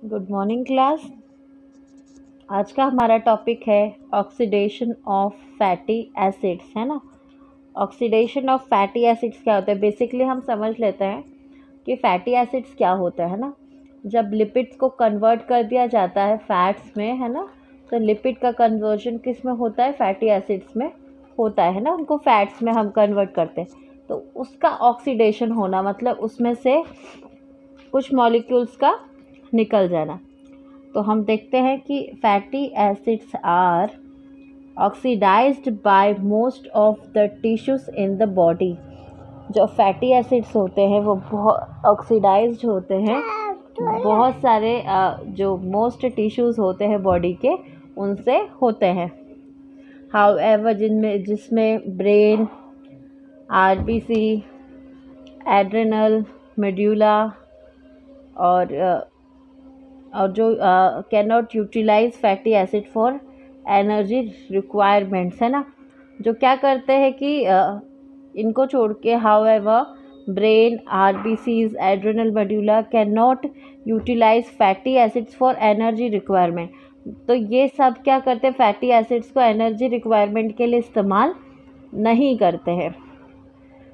Good morning class. आज का हमारा टॉपिक है ऑक्सीडेशन ऑफ फैटी एसिड्स, है ना। ऑक्सीडेशन ऑफ फैटी एसिड्स क्या होता है? बेसिकली हम समझ लेते हैं कि फैटी एसिड्स क्या होता है ना। जब लिपिड्स को कन्वर्ट कर दिया जाता है फैट्स में, है ना, तो लिपिड का कन्वर्जन किस में होता है? फैटी एसिड्स में होता है ना। उनको फैट्स में हम कन्वर्ट करते हैं, तो उसका ऑक्सीडेशन होना मतलब उसमें से कुछ मॉलिक्यूल्स का निकल जाना। तो हम देखते हैं कि fatty acids are oxidized by most of the tissues in the body. जो फैटी एसिड्स होते हैं वो बहुत ऑक्सीडाइज्ड होते हैं, बहुत सारे जो मोस्ट टिश्यूज होते हैं बॉडी के उनसे होते हैं। हाउएवर जिसमें ब्रेन, आरबीसी, एड्रेनल, मेड्यूला और जो can not utilize fatty acid for energy requirements, है ना। जो क्या करते हैं कि इनको छोड़ के however brain, RBCs, adrenal medulla can not utilize fatty acids for energy requirement. तो ये सब क्या करते हैं? फैटी एसिड्स को एनर्जी रिक्वायरमेंट के लिए इस्तेमाल नहीं करते हैं।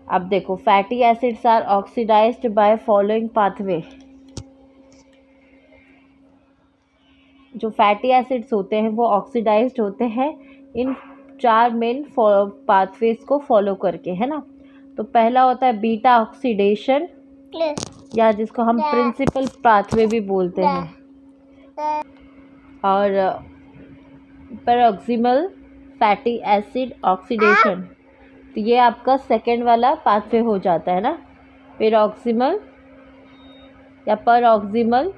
अब देखो, fatty acids are oxidized by following pathway. जो फैटी एसिड्स होते हैं वो ऑक्सीडाइज्ड होते हैं इन 4 मेन पाथवेज को फॉलो करके, है ना। तो पहला होता है बीटा ऑक्सीडेशन, या जिसको हम प्रिंसिपल पाथवे भी बोलते हैं, और पैरोक्सिमल फैटी एसिड ऑक्सीडेशन। तो ये आपका सेकेंड वाला पाथवे हो जाता है ना, पैरोक्सिमल या पैरोक्सिमल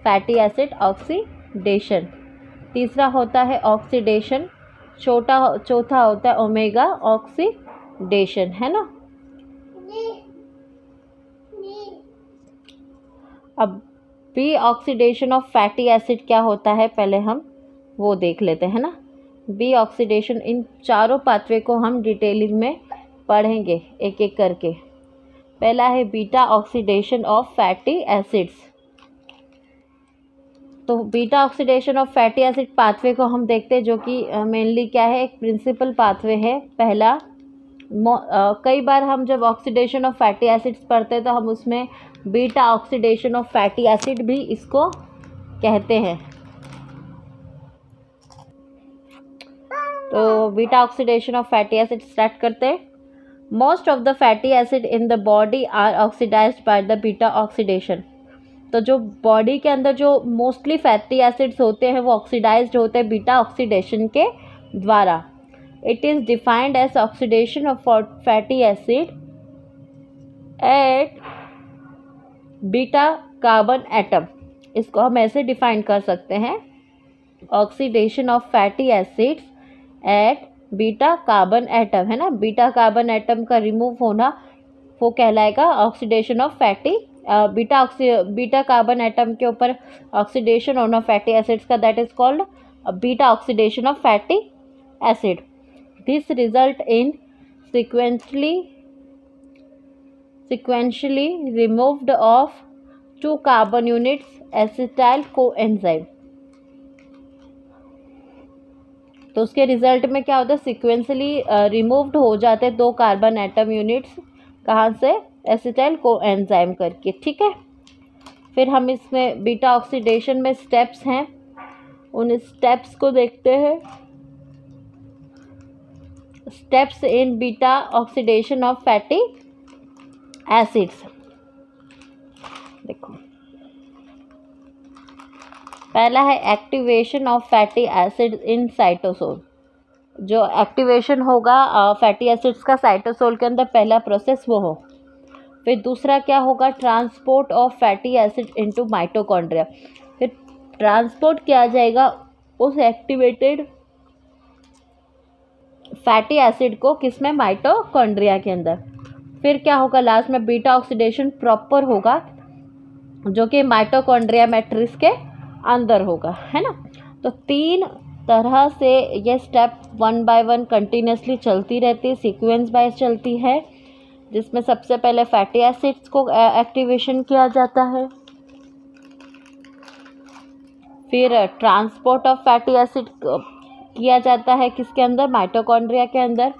फैटी एसिड ऑक्सीडेशन। तीसरा होता है ऑक्सीडेशन, चौथा होता है ओमेगा ऑक्सीडेशन, है ना। अब B oxidation of fatty acid क्या होता है, पहले हम वो देख लेते हैं ना। बी ऑक्सीडेशन, इन चारों पाथवे को हम डिटेलिंग में पढ़ेंगे एक एक करके। पहला है beta oxidation of fatty acids. तो beta oxidation of fatty acid pathway को हम देखते हैं, जो कि मेनली क्या है, एक प्रिंसिपल पाथवे है पहला। कई बार हम जब ऑक्सीडेशन ऑफ फैटी एसिड्स पढ़ते हैं तो हम उसमें beta oxidation of fatty acid भी इसको कहते हैं। तो beta oxidation of fatty acid start करते हैं। Most of the fatty acid in the body are oxidized by the beta oxidation. तो जो बॉडी के अंदर जो मोस्टली फैटी एसिड्स होते हैं वो ऑक्सीडाइज्ड होते हैं बीटा ऑक्सीडेशन के द्वारा। It is defined as oxidation of fatty acid at beta carbon atom. इसको हम ऐसे डिफाइन कर सकते हैं, oxidation of fatty acids at beta carbon atom, है ना। बीटा कार्बन एटम का रिमूव होना वो कहलाएगा oxidation of fatty beta carbon atom के ऊपर ऑक्सीडेशन होना फैटी एसिड्स का, that is called beta oxidation of fatty acid. This result in sequentially removed of 2 carbon units acetyl coenzyme। तो उसके रिजल्ट में क्या होता है? सिक्वेंसली रिमूव्ड हो जाते हैं 2 कार्बन एटम यूनिट्स, कहाँ से? एसिटाइल कोएंजाइम करके, ठीक है। फिर हम इसमें बीटा ऑक्सीडेशन में स्टेप्स हैं, उन स्टेप्स को देखते हैं। Steps in beta oxidation of fatty acids, देखो। पहला है activation of fatty acid in cytosol. जो एक्टिवेशन होगा फैटी एसिड्स का साइटोसोल के अंदर, पहला प्रोसेस वो हो। फिर दूसरा क्या होगा? Transport of fatty acid into mitochondria. फिर ट्रांसपोर्ट किया जाएगा उस एक्टिवेटेड फैटी एसिड को, किसमें? माइटोकॉन्ड्रिया के अंदर। फिर क्या होगा? लास्ट में बीटा ऑक्सीडेशन प्रॉपर होगा, जो कि माइटोकॉन्ड्रिया मैट्रिक्स के अंदर होगा, है ना। तो 3 तरह से ये स्टेप 1 बाय 1 कंटिन्यूसली चलती रहती है, सीक्वेंस वाइज चलती है, जिसमें सबसे पहले फैटी एसिड्स को एक्टिवेशन किया जाता है। फिर ट्रांसपोर्ट ऑफ फैटी एसिड किया जाता है किसके अंदर, माइटोकॉन्ड्रिया के अंदर।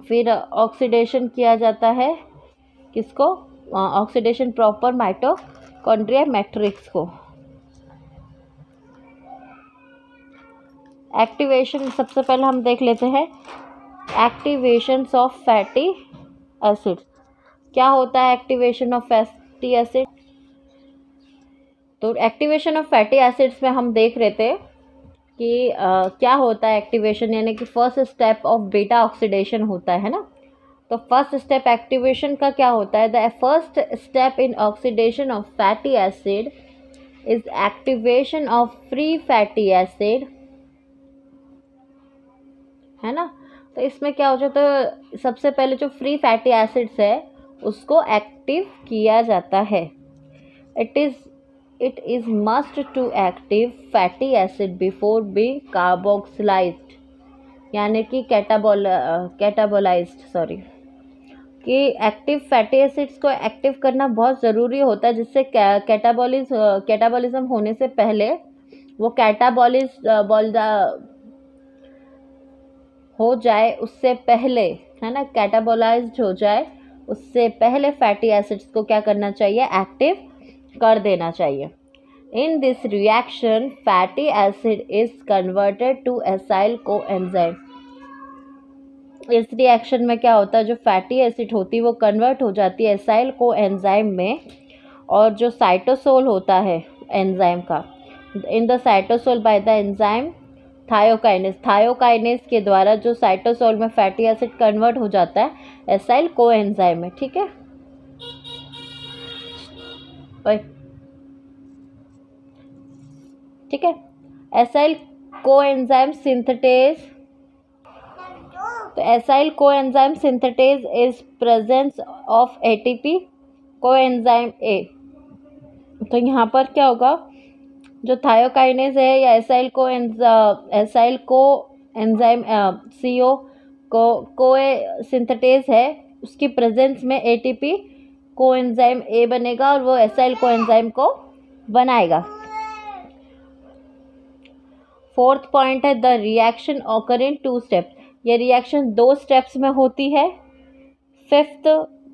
फिर ऑक्सीडेशन किया जाता है किसको, ऑक्सीडेशन प्रॉपर माइटोकॉन्ड्रिया मैट्रिक्स को। एक्टिवेशन सबसे पहले हम देख लेते हैं, एक्टिवेशंस ऑफ फैटी एसिड। क्या होता है एक्टिवेशन ऑफ फैटी एसिड? तो एक्टिवेशन ऑफ फैटी एसिड्स में हम देख रहे थे कि क्या होता है एक्टिवेशन, यानी कि first step of beta oxidation होता है ना। तो फर्स्ट स्टेप एक्टिवेशन का क्या होता है, the first step in oxidation of fatty acid is activation of free fatty acid, है ना। तो इसमें क्या हो जाता है, सबसे पहले जो फ्री फैटी एसिड्स है उसको एक्टिव किया जाता है। It is must to active fatty acid before being carboxylised, यानी कि कैटाबोलाइज्ड सॉरी, कि एक्टिव फैटी एसिड्स को एक्टिव करना बहुत ज़रूरी होता है, जिससे कैटाबॉलिज्म होने से पहले वो हो जाए, उससे पहले, है ना, कैटाबोलाइज्ड हो जाए उससे पहले फैटी एसिड्स को क्या करना चाहिए, एक्टिव कर देना चाहिए। In this reaction fatty acid is converted to acyl coenzyme. इस रिएक्शन में क्या होता है, जो फैटी एसिड होती है वो कन्वर्ट हो जाती है एसाइल कोएंजाइम में, और जो साइटोसोल होता है एंजाइम का, in the cytosol by the enzyme thiokinase के द्वारा जो साइटोसोल में फैटी एसिड कन्वर्ट हो जाता है एसाइल कोएंजाइम में। ठीक है, ठीक है। एसाइल कोएंजाइम सिंथेटेज, तो acyl coenzyme synthetase is presence of ATP coenzyme A. तो यहाँ पर क्या होगा, जो थायोकाइनेज है या एसाइल को एंजाइम सीओ कोए सिंथेटेज है, उसकी प्रेजेंस में एटीपी कोएंजाइम ए बनेगा और वो एसाइल कोएंजाइम को बनाएगा। फोर्थ पॉइंट है the reaction occur in 2 steps, ये रिएक्शन 2 स्टेप्स में होती है। फिफ्थ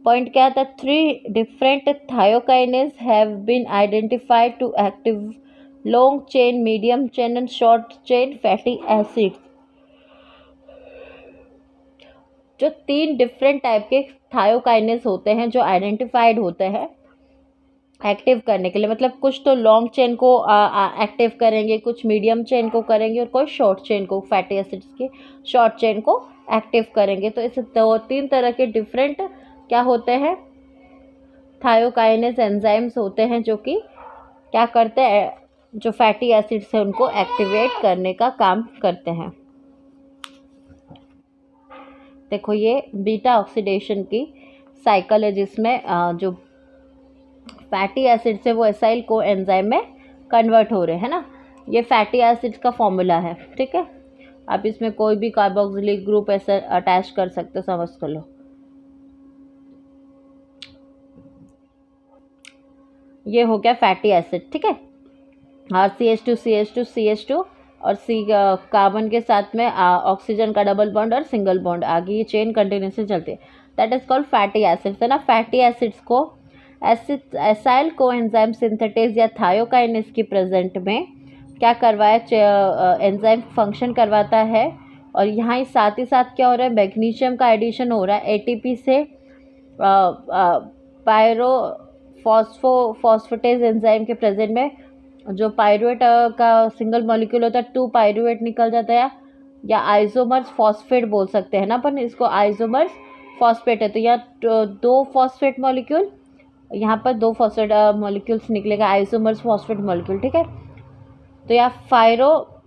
पॉइंट क्या था, 3 different thiokinase have been identified to active long chain, medium chain and short chain fatty acids. जो 3 डिफरेंट टाइप के थायोकाइनेज होते हैं जो आइडेंटिफाइड होते हैं एक्टिव करने के लिए, मतलब कुछ तो लॉन्ग चेन को एक्टिव करेंगे, कुछ मीडियम चेन को करेंगे और कोई शॉर्ट चेन को, फैटी एसिड्स की शॉर्ट चेन को एक्टिव करेंगे। तो इस 3 तरह के डिफरेंट क्या होते हैं, थायोकाइनेज एंजाइम्स होते हैं, जो कि क्या करते हैं, जो फैटी एसिड्स है उनको एक्टिवेट करने का काम करते हैं। देखो ये बीटा ऑक्सीडेशन की साइकिल है, जिसमें जो फैटी एसिड्स है वो एसाइल कोएंजाइम में कन्वर्ट हो रहे हैं ना। ये फैटी एसिड्स का फॉर्मूला है, ठीक है। आप इसमें कोई भी कार्बोक्सिलिक ग्रुप ऐसा अटैच कर सकते हो, समझ कर लो। ये हो गया फैटी एसिड, ठीक है। और CH2 और C कार्बन के साथ में ऑक्सीजन का डबल बॉन्ड और सिंगल बॉन्ड, आगे ये चेन कंटिन्यूसली चलती है, that is called fatty acids, है ना। फैटी एसिड्स को एसाइल कोएंजाइम सिंथेटेज या थायोकाइनेज की प्रेजेंट में क्या करवाया, एंजाइम फंक्शन करवाता है। और यहाँ ही साथ क्या हो रहा है, मैग्नीशियम का एडिशन हो रहा है एटीपी से फास्फोटेज एंजाइम के प्रेजेंट में। जो पायरुवेट का सिंगल मॉलिक्यूल होता है 2 पायरुवेट निकल जाता है, या आइसोमर्स फॉस्फेट बोल सकते हैं ना अपन इसको, आइसोमर्स फॉस्फेट है। तो यहाँ 2 फॉस्फेट मॉलिक्यूल, यहाँ पर 2 फॉस्फेट मॉलिक्यूल्स निकलेगा, आइसोमर्स फॉस्फेट मॉलिक्यूल, ठीक है। तो यहाँ फायरोफॉस्फेटेज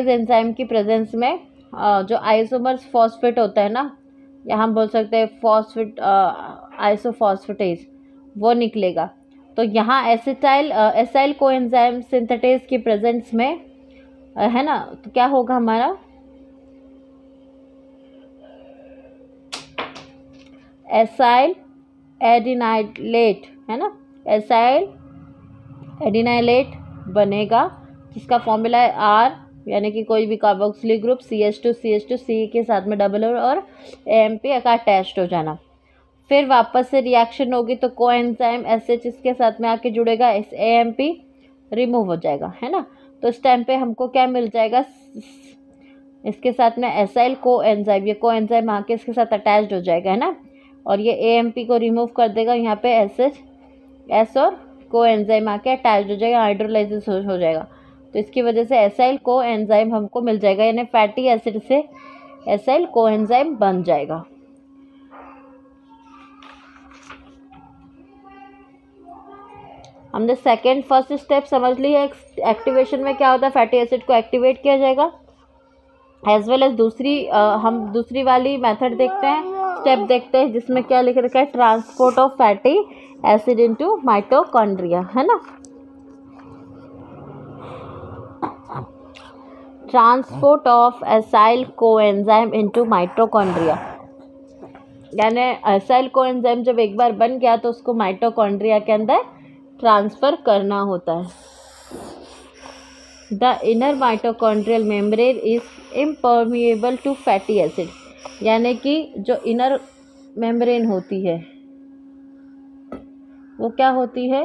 एंजाइम की प्रेजेंस में जो आइसोमर्स फॉस्फेट होता है ना, यहाँ हम बोल सकते हैं फॉस्फेट आइसोफॉस्फेटेज, वो निकलेगा। तो यहाँ एसाइल कोएंजाइम सिंथेटेज की प्रेजेंस में है ना, तो क्या होगा हमारा, एसाइल एडिनाइलेट, है ना, एसाइल एडिनाइलेट बनेगा जिसका फॉर्मूला है आर, यानी कि कोई भी कार्बोक्सिलिक ग्रुप CH2 C के साथ में डबल और AMP का अटैच्ड हो जाना। फिर वापस से रिएक्शन होगी तो कोएंजाइम SH इसके साथ में आके जुड़ेगा, इस AMP रिमूव हो जाएगा, है ना। तो इस टाइम पे हमको क्या मिल जाएगा, इसके साथ में एसाइल कोएंजाइम, ये कोएंजाइम आके इसके साथ अटैच्ड हो जाएगा, है ना। और ये AMP को रिमूव कर देगा, यहाँ पे SH और कोएंजाइम आके अटैच्ड हो जाएगा, हाइड्रोलाइसिस हो जाएगा। तो इसकी वजह से एसाइल कोएंजाइम हमको मिल जाएगा, यानी फैटी एसिड से एसाइल कोएंजाइम बन जाएगा। हमने फर्स्ट स्टेप समझ ली है। एक्टिवेशन में क्या होता है, फैटी एसिड को एक्टिवेट किया जाएगा। एज वेल एज हम दूसरी वाली मेथड देखते हैं, स्टेप देखते हैं, जिसमें क्या लिख रखा है, transport of fatty acid into mitochondria, है ना। Transport of acyl coenzyme into mitochondria, यानी एसाइल कोएंजाइम जब एक बार बन गया तो उसको माइटोकॉन्ड्रिया के अंदर ट्रांसफ़र करना होता है। The inner mitochondrial membrane is impermeable to fatty acid, यानी कि जो इनर मेम्ब्रेन होती है वो क्या होती है,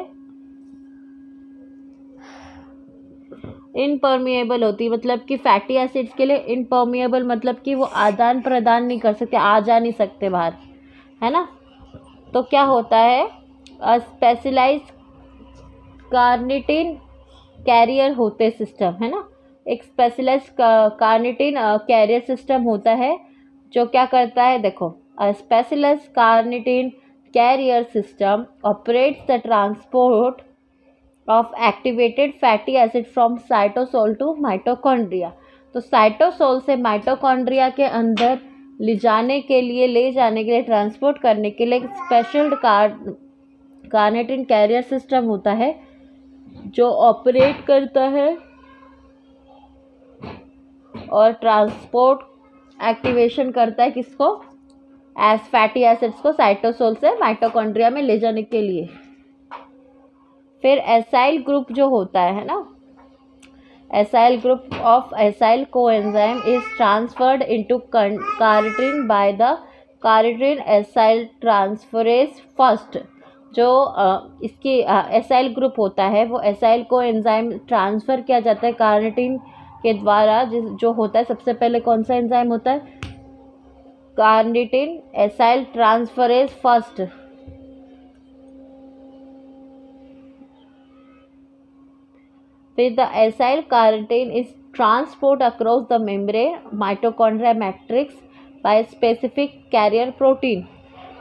इनपर्मिएबल होती है। मतलब कि फैटी एसिड्स के लिए इनपर्मिएबल मतलब कि वो आदान प्रदान नहीं कर सकते, आ जा नहीं सकते बाहर, है ना। तो क्या होता है, स्पेशलाइज्ड कार्निटिन कैरियर होते सिस्टम, है ना। एक स्पेशलाइज्ड कार्निटिन कैरियर सिस्टम होता है जो क्या करता है, देखो, specialized carnitine carrier system operates the transport of activated fatty acid from cytosol to mitochondria. तो साइटोसोल से माइटोकॉन्ड्रिया के अंदर ले जाने के लिए ट्रांसपोर्ट करने के लिए एक स्पेशल कार्निटिन कैरियर सिस्टम होता है जो ऑपरेट करता है और ट्रांसपोर्ट एक्टिवेशन करता है किसको, एज फैटी एसिड्स को साइटोसोल से माइटोकॉन्ड्रिया में ले जाने के लिए। फिर एसाइल ग्रुप जो होता है ना, acyl group of acyl coenzyme is transferred into carnitine by the carnitine acyl transferase first. जो इसकी एसाइल ग्रुप होता है वो एसाइल कोएंजाइम ट्रांसफ़र किया जाता है कार्निटिन के द्वारा, जो होता है सबसे पहले कौन सा एंजाइम होता है, कार्निटिन एसाइल ट्रांसफरेज फर्स्ट। फिर the acyl carnitine is transport across the membrane mitochondria matrix by specific carrier protein.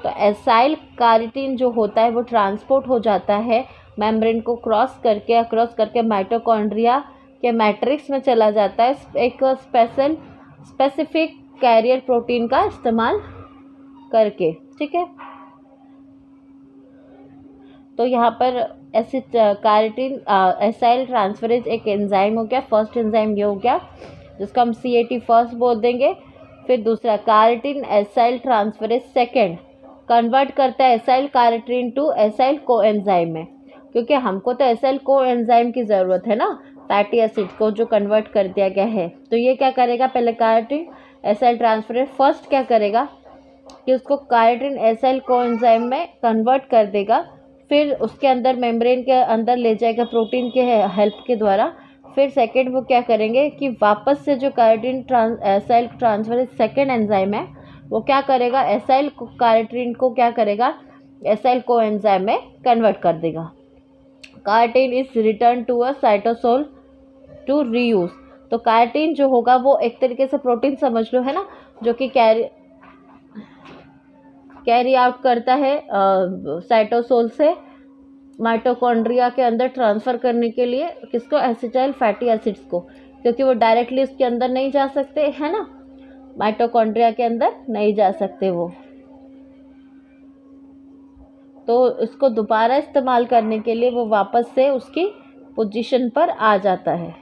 तो एसाइल कार्निटिन जो होता है वो ट्रांसपोर्ट हो जाता है मेम्ब्रेन को क्रॉस करके माइटोकॉन्ड्रिया के मैट्रिक्स में चला जाता है, एक स्पेसिफिक कैरियर प्रोटीन का इस्तेमाल करके, ठीक है। तो यहाँ पर कार्निटिन एसाइल ट्रांसफरेज एक एंजाइम हो गया, फर्स्ट एंजाइम ये हो गया जिसको हम CAT फर्स्ट बोल देंगे। फिर दूसरा carnitine acyl transferase second convert करता है acyl carnitine to acyl coenzyme में, क्योंकि हमको तो एसाइल कोएंजाइम की ज़रूरत है ना, फैटी एसिड को जो कन्वर्ट कर दिया गया है। तो ये क्या करेगा, पहले कार्निटिन एसाइल ट्रांसफरेज फर्स्ट क्या करेगा कि उसको कार्निटिन एसाइल कोएंजाइम में कन्वर्ट कर देगा, फिर उसके अंदर मेम्ब्रेन के अंदर ले जाएगा प्रोटीन के हेल्प के द्वारा। फिर सेकेंड वो क्या करेंगे कि वापस से जो carnitine acyl transferase second enzyme है वो क्या करेगा, एसाइल कार्निटिन को क्या करेगा, एसाइल कोएंजाइम में कन्वर्ट कर देगा। Carnitine is return to a cytosol to reuse. तो कार्निटिन जो होगा वो एक तरीके से प्रोटीन समझ लो, है ना, जो कि कैरी आउट करता है साइटोसोल से माइटोकॉन्ड्रिया के अंदर ट्रांसफ़र करने के लिए किसको, एसिटाइल फैटी एसिड्स को, क्योंकि वो डायरेक्टली उसके अंदर नहीं जा सकते, है ना, माइटोकॉन्ड्रिया के अंदर नहीं जा सकते वो। तो इसको दोबारा इस्तेमाल करने के लिए वो वापस से उसकी पोजीशन पर आ जाता है।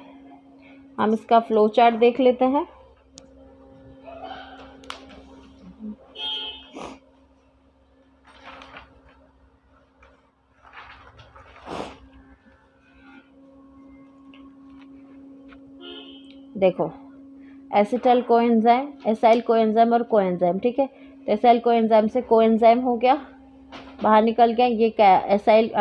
हम इसका फ्लो चार्ट देख लेते हैं। देखो एसिटाइल कोएंजाइम, एसाइल कोएंजाइम और कोएंजाइम, ठीक है। तो एसाइल कोएंजाइम से कोएंजाइम हो गया, बाहर निकल गया। ये क्या, एसाइल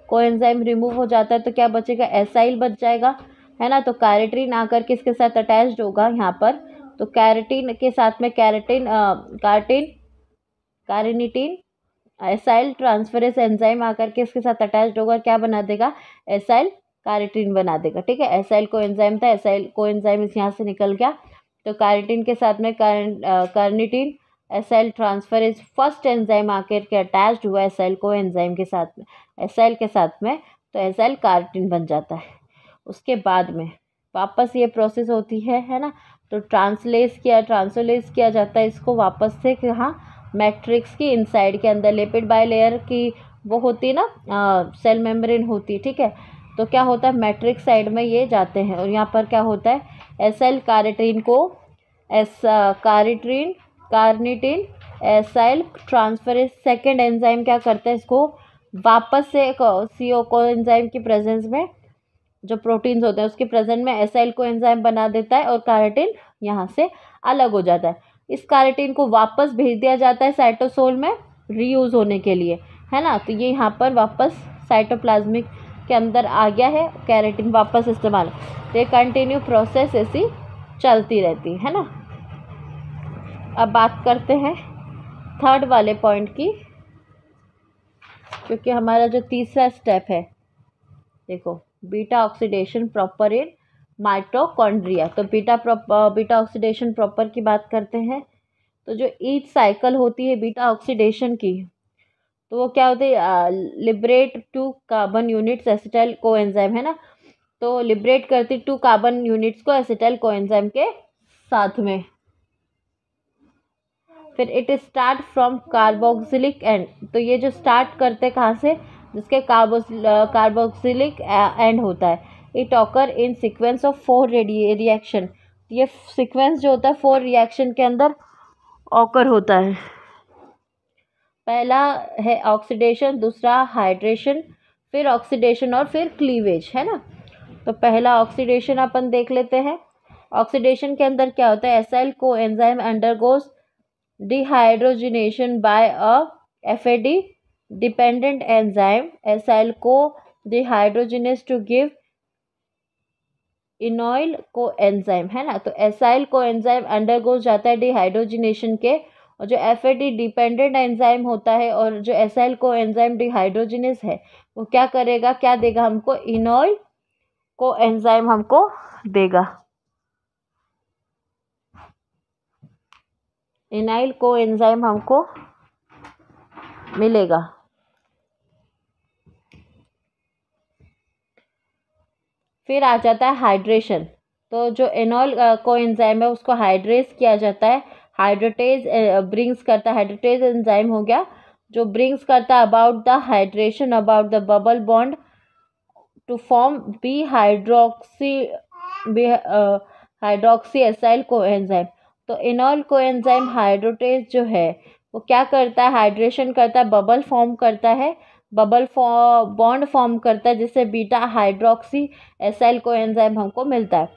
कोएंजाइम रिमूव हो जाता है तो क्या बचेगा, एसाइल बच जाएगा, है ना। तो कैरेटिन आकर किसके साथ अटैच्ड होगा यहाँ पर, तो कैरेटिन के साथ में कैरेनिटीन एसाइल ट्रांसफरेज एंजाइम आकर के इसके साथ अटैच्ड होगा, क्या बना देगा, एसाइल कैरेटिन बना देगा, ठीक है। एसाइल कोएंजाइम था, एसाइल कोएंजाइम इस यहाँ से निकल गया, तो कैरेटिन के साथ में carnitine acyl transferase first enzyme आकर के अटैच्ड हुआ एसाइल कोएंजाइम के साथ में, एसाइल के साथ में, तो एसाइल कैरेटिन बन जाता है। उसके बाद में वापस ये प्रोसेस होती है ना। तो ट्रांसलेस किया जाता है इसको वापस से यहाँ मैट्रिक्स की इनसाइड के अंदर, लिपिड बाइलेयर की वो होती है ना, सेल मेम्ब्रेन होती है, ठीक है। तो क्या होता है, मैट्रिक्स साइड में ये जाते हैं और यहाँ पर क्या होता है, एसाइल कैरेटिन को carnitine acyl transferase second enzyme क्या करता है, इसको वापस से CO कोएंजाइम की प्रेजेंस में, जो प्रोटीन्स होते हैं उसके प्रेजेंट में एसाइल कोएंजाइम बना देता है और कैरेटिन यहाँ से अलग हो जाता है। इस कैरेटिन को वापस भेज दिया जाता है साइटोसोल में रीयूज होने के लिए, है ना। तो ये यहाँ पर वापस साइटोप्लाज्मिक के अंदर आ गया है, कैरेटिन वापस इस्तेमाल। तो ये कंटिन्यू प्रोसेस ऐसी चलती रहती है ना। अब बात करते हैं थर्ड वाले पॉइंट की, क्योंकि हमारा जो तीसरा स्टेप है, देखो beta oxidation proper in mitochondria. तो बीटा ऑक्सीडेशन प्रॉपर की बात करते हैं। तो जो ईच साइकिल होती है बीटा ऑक्सीडेशन की, तो वो क्या होती है, liberate 2 carbon units acetyl coenzyme, है ना। तो लिबरेट करती 2 कार्बन यूनिट्स को एसिटाइल कोएंजाइम के साथ में। फिर it start from carboxylic and, तो ये जो स्टार्ट करते कहाँ से, जिसके कार्बोक्सिलिक एंड होता है। It occur in sequence of 4 reaction, ये सीक्वेंस जो होता है 4 रिएक्शन के अंदर ऑकर होता है। पहला है ऑक्सीडेशन, दूसरा हाइड्रेशन, फिर ऑक्सीडेशन और फिर क्लीवेज, है ना। तो पहला ऑक्सीडेशन अपन देख लेते हैं। ऑक्सीडेशन के अंदर क्या होता है, acyl coenzyme undergoes dehydrogenation by a FAD dependent enzyme acyl co dehydrogenase to give enoyl coenzyme, है ना। तो एसाइल कोएंजाइम अंडरगोज जाता है डिहाइड्रोजिनेशन के, और जो FAD डिपेंडेंट एंजाइम होता है और जो एसाइल कोएंजाइम डिहाइड्रोजिनेस है, वो क्या करेगा, क्या देगा हमको, इनॉइल कोएंजाइम हमको देगा, इनाइल कोएंजाइम हमको मिलेगा। फिर आ जाता है हाइड्रेशन। तो जो इनॉल कोएंजाइम है उसको हाइड्रेट किया जाता है, हाइड्रोटेज ब्रिंग्स करता है, हाइड्रोटेज एंजाइम हो गया जो ब्रिंग्स करता है about the hydration about the bubble bond to form hydroxy acyl coenzyme. तो इनॉल कोएंजाइम हाइड्रोटेज जो है वो क्या करता है, हाइड्रेशन करता है, बबल फॉर्म करता है, बॉन्ड फॉर्म करता है, जिससे बीटा हाइड्रोक्सी एसाइल कोएंजाइम हमको मिलता है।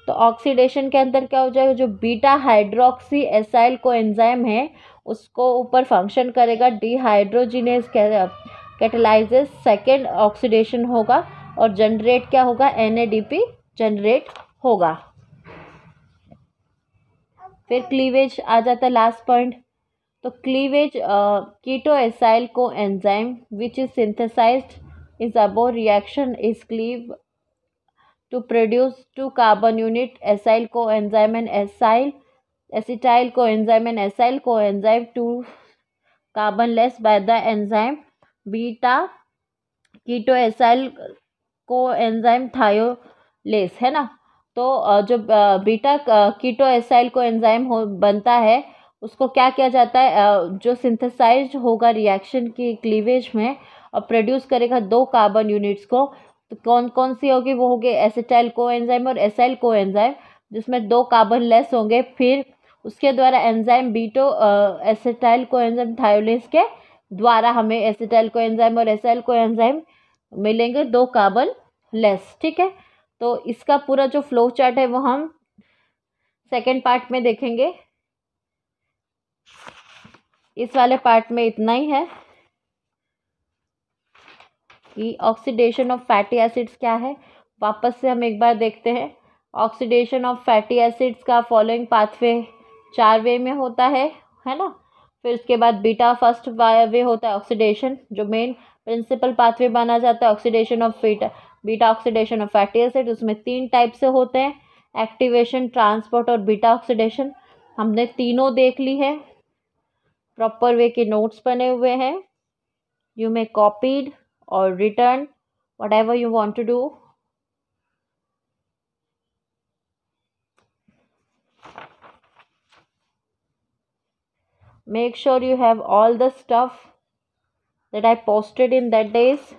तो ऑक्सीडेशन के अंदर क्या हो जाएगा, जो बीटा हाइड्रोक्सी एसाइल कोएंजाइम है उसको ऊपर फंक्शन करेगा डिहाइड्रोजिनेज कैटेलाइजेस, सेकेंड ऑक्सीडेशन होगा और जनरेट क्या होगा, NADP जनरेट होगा। फिर क्लीवेज आ जाता है लास्ट पॉइंट। तो cleavage keto acyl coenzyme which is synthesized is above reaction is cleave to produce 2 carbon unit acyl coenzyme and acetyl coenzyme and acyl coenzyme 2 carbon less by the enzyme beta ketoacyl coenzyme thiolase, है ना। तो जो beta कीटोएसाइल coenzyme हो बनता है उसको क्या किया जाता है, जो सिंथेसाइज्ड होगा रिएक्शन की क्लीवेज में और प्रोड्यूस करेगा 2 कार्बन यूनिट्स को। तो कौन कौन सी होगी, वो होगी एसिटाइल कोएंजाइम और एसाइल कोएंजाइम, जिसमें 2 कार्बन लेस होंगे। फिर उसके द्वारा एंजाइम बीटो एसिटाइल कोएंजाइम थायोलेज के द्वारा हमें एसिटाइल कोएंजाइम और एसाइल कोएंजाइम मिलेंगे 2 कार्बन लेस, ठीक है। तो इसका पूरा जो फ्लो चार्ट है वो हम सेकेंड पार्ट में देखेंगे। इस वाले पार्ट में इतना ही है कि ऑक्सीडेशन ऑफ फैटी एसिड्स क्या है। वापस से हम एक बार देखते हैं। ऑक्सीडेशन ऑफ फैटी एसिड्स का फॉलोइंग पाथवे 4 वे में होता है ना। फिर उसके बाद बीटा फर्स्ट वे होता है ऑक्सीडेशन, जो मेन प्रिंसिपल पाथवे माना जाता है oxidation of beta oxidation of fatty acid. उसमें 3 टाइप से होते हैं, एक्टिवेशन, ट्रांसपोर्ट और बीटा ऑक्सीडेशन। हमने तीनों देख ली है, प्रॉपर वे के नोट्स बने हुए हैं। You may copied or return whatever you want to do. Make sure you have all the stuff that I posted in that days.